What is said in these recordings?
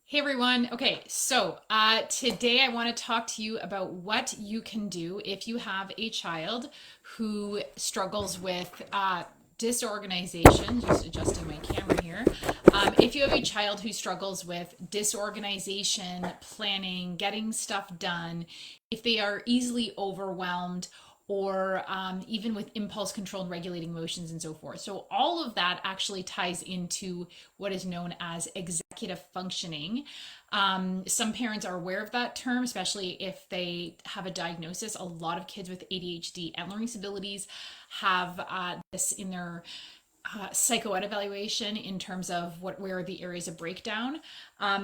Hey everyone. Okay, so today I want to talk to you about what you can do if you have a child who struggles with disorganization. Just adjusting my camera here. If you have a child who struggles with disorganization, planning, getting stuff done, if they are easily overwhelmed, or even with impulse control and regulating emotions and so forth. So, all of that actually ties into what is known as executive functioning. Some parents are aware of that term, especially if they have a diagnosis. A lot of kids with ADHD and learning disabilities have this in their psychoed evaluation in terms of where are the areas of breakdown.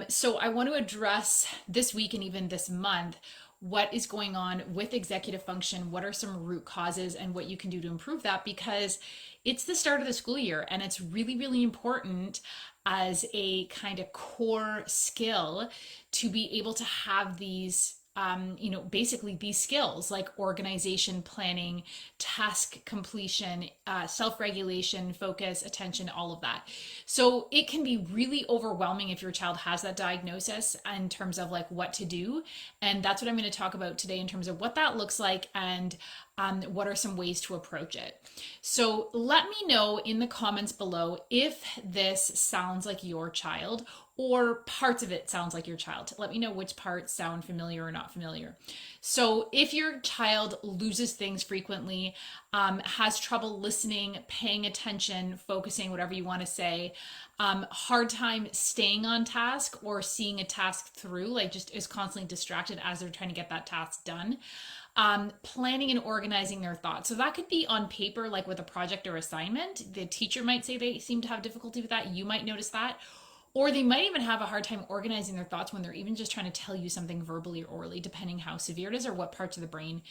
So I want to address this week and even this month what is going on with executive function, what are some root causes, and what you can do to improve that, because it's the start of the school year and it's really, really important as a kind of core skill to be able to have these basically these skills like organization, planning, task completion, self-regulation, focus, attention, all of that. So it can be really overwhelming if your child has that diagnosis in terms of like what to do. And that's what I'm going to talk about today in terms of what that looks like and what are some ways to approach it. So let me know in the comments below if this sounds like your child or parts of it sounds like your child. Let me know which parts sound familiar or not familiar. So if your child loses things frequently, has trouble listening, paying attention, focusing, whatever you want to say, hard time staying on task or seeing a task through, like just is constantly distracted as they're trying to get that task done. Planning and organizing their thoughts. So that could be on paper, like with a project or assignment. The teacher might say they seem to have difficulty with that. You might notice that. Or they might even have a hard time organizing their thoughts when they're even just trying to tell you something verbally or orally, depending how severe it is or what parts of the brain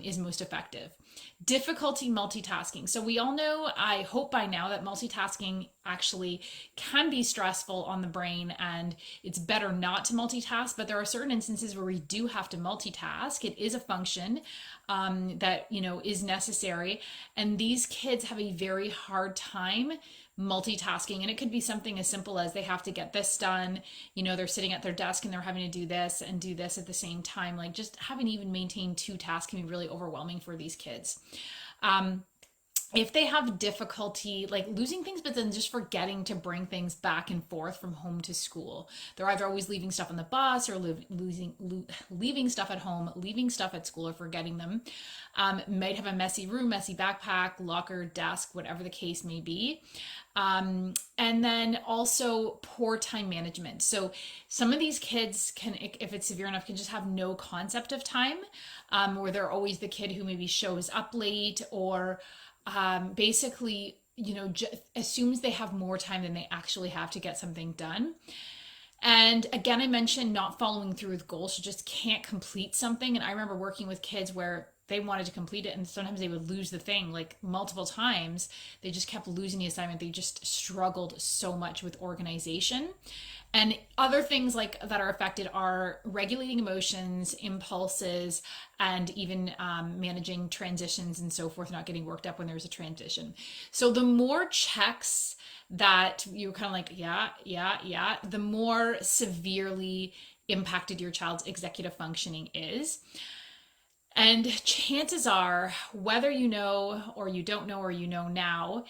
is most effective. Difficulty multitasking. So we all know, I hope by now, that multitasking actually can be stressful on the brain and it's better not to multitask, but there are certain instances where we do have to multitask. It is a function that, is necessary. And these kids have a very hard time multitasking, and it could be something as simple as they have to get this done, they're sitting at their desk and they're having to do this and do this at the same time. Like just having to even maintain two tasks can be really overwhelming for these kids. If they have difficulty like losing things, but then just forgetting to bring things back and forth from home to school, they're either always leaving stuff on the bus or leaving stuff at home, leaving stuff at school, or forgetting them. Might have a messy room, messy backpack, locker, desk, whatever the case may be. And then also poor time management. So some of these kids can, if it's severe enough, can just have no concept of time, where they're always the kid who maybe shows up late or basically, assumes they have more time than they actually have to get something done. And again, I mentioned not following through with goals. So just can't complete something. And I remember working with kids where they wanted to complete it and sometimes they would lose the thing like multiple times. They just kept losing the assignment. They just struggled so much with organization. And other things like that are affected are regulating emotions, impulses, and even managing transitions and so forth, not getting worked up when there's a transition. So the more checks that you're kind of like, yeah, the more severely impacted your child's executive functioning is. And chances are, whether you know or you don't know or you know now,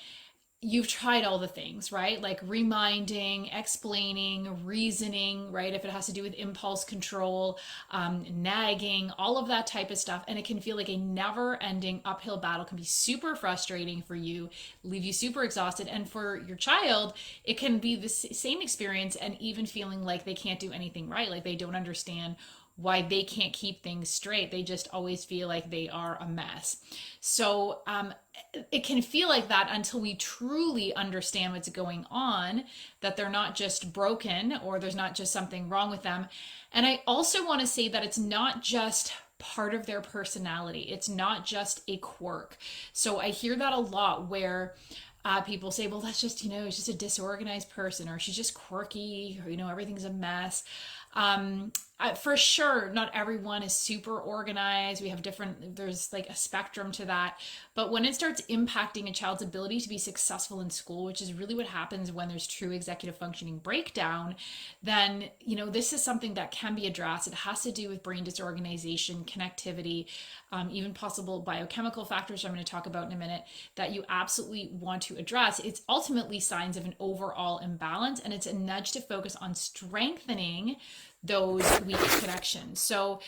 you've tried all the things, right? Like reminding, explaining, reasoning, right? If it has to do with impulse control, nagging, all of that type of stuff. And it can feel like a never ending uphill battle, can be super frustrating for you, leave you super exhausted. And for your child, it can be the same experience and even feeling like they can't do anything right. Like they don't understand why they can't keep things straight. They just always feel like they are a mess. So it can feel like that until we truly understand what's going on, that they're not just broken or there's not just something wrong with them. And I also want to say that it's not just part of their personality. It's not just a quirk. So I hear that a lot where people say, well, that's just, it's just a disorganized person, or she's just quirky, or, everything's a mess. For sure, not everyone is super organized. We have different, there's like a spectrum to that. But when it starts impacting a child's ability to be successful in school, which is really what happens when there's true executive functioning breakdown, then, this is something that can be addressed. It has to do with brain disorganization, connectivity, even possible biochemical factors I'm going to talk about in a minute that you absolutely want to address. It's ultimately signs of an overall imbalance, and it's a nudge to focus on strengthening those weak connections. So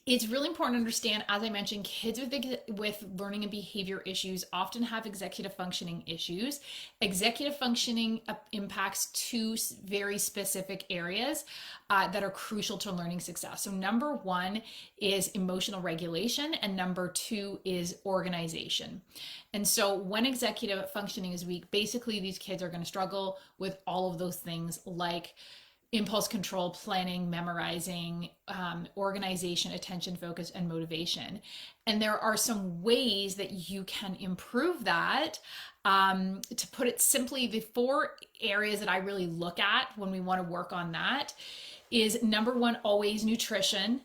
it's really important to understand, as I mentioned, kids with learning and behavior issues often have executive functioning issues. Executive functioning impacts two very specific areas that are crucial to learning success. So number one is emotional regulation, and number two is organization. And so when executive functioning is weak, basically these kids are going to struggle with all of those things, like impulse control, planning, memorizing, organization, attention, focus, and motivation. And there are some ways that you can improve that. To put it simply, the four areas that I really look at when we want to work on that is number one, always nutrition.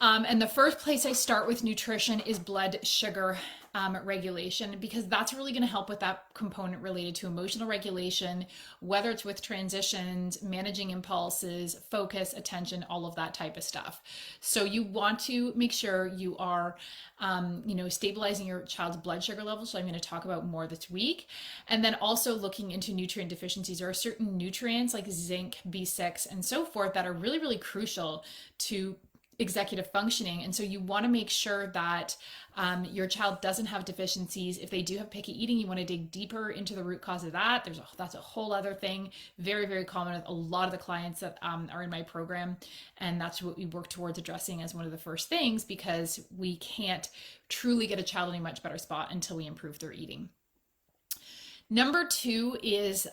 And the first place I start with nutrition is blood sugar regulation, because that's really going to help with that component related to emotional regulation, whether it's with transitions, managing impulses, focus, attention, all of that type of stuff. So you want to make sure you are, stabilizing your child's blood sugar levels. So I'm going to talk about more this week. And then also looking into nutrient deficiencies. There are certain nutrients like zinc, B6, and so forth that are really, really crucial to executive functioning. And so you want to make sure that your child doesn't have deficiencies. If they do have picky eating, you want to dig deeper into the root cause of that. That's a whole other thing. Very, very common with a lot of the clients that are in my program. And that's what we work towards addressing as one of the first things, because we can't truly get a child in a much better spot until we improve their eating. Number two is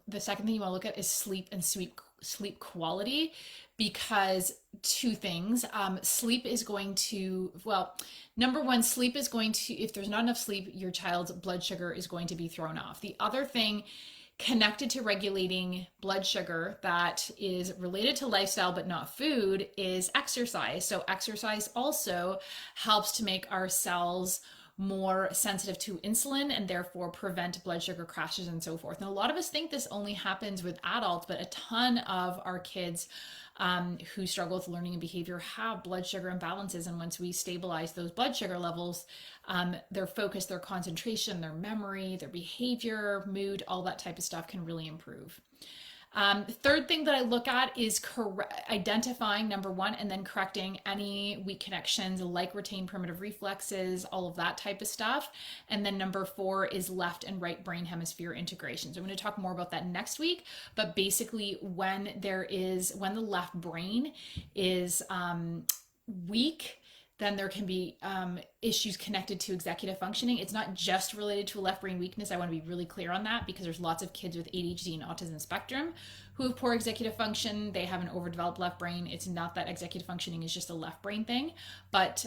the second thing you want to look at is sleep and sleep quality, because two things. Sleep is going to, number one, sleep is going to, if there's not enough sleep, your child's blood sugar is going to be thrown off. The other thing connected to regulating blood sugar that is related to lifestyle but not food is exercise. So exercise also helps to make our cells more sensitive to insulin and therefore prevent blood sugar crashes and so forth. And a lot of us think this only happens with adults, but a ton of our kids who struggle with learning and behavior have blood sugar imbalances. And once we stabilize those blood sugar levels, their focus, their concentration, their memory, their behavior, mood, all that type of stuff can really improve. Third thing that I look at is identifying, number one, and then correcting any weak connections like retained primitive reflexes, all of that type of stuff. And then number four is left and right brain hemisphere integration. So I'm going to talk more about that next week, but basically when the left brain is weak, then there can be issues connected to executive functioning. It's not just related to a left brain weakness. I want to be really clear on that, because there's lots of kids with ADHD and autism spectrum who have poor executive function. They have an overdeveloped left brain. It's not that executive functioning is just a left brain thing, but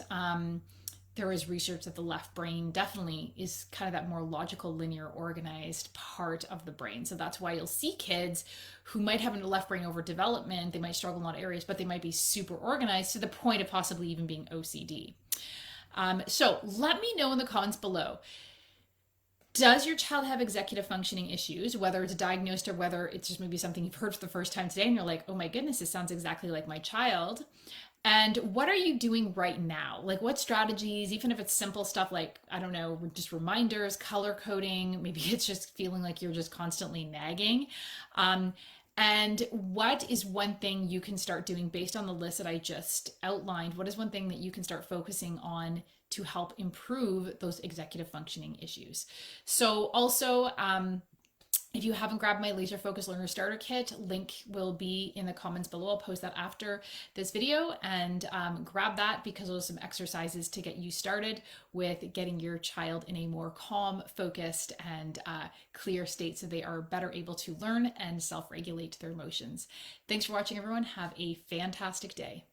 there is research that the left brain definitely is kind of that more logical, linear, organized part of the brain. So that's why you'll see kids who might have a left brain overdevelopment. They might struggle in a lot of areas, but they might be super organized to the point of possibly even being OCD. So let me know in the comments below. Does your child have executive functioning issues, whether it's diagnosed or whether it's just maybe something you've heard for the first time today and you're like, oh my goodness, this sounds exactly like my child? And what are you doing right now? Like, what strategies, even if it's simple stuff like, I don't know, just reminders, color coding, maybe it's just feeling like you're just constantly nagging. And what is one thing you can start doing based on the list that I just outlined? What is one thing that you can start focusing on to help improve those executive functioning issues? So also, if you haven't grabbed my Laser Focus Learner Starter Kit, link will be in the comments below. I'll post that after this video, and grab that, because those are some exercises to get you started with getting your child in a more calm, focused, and clear state so they are better able to learn and self-regulate their emotions. Thanks for watching, everyone. Have a fantastic day.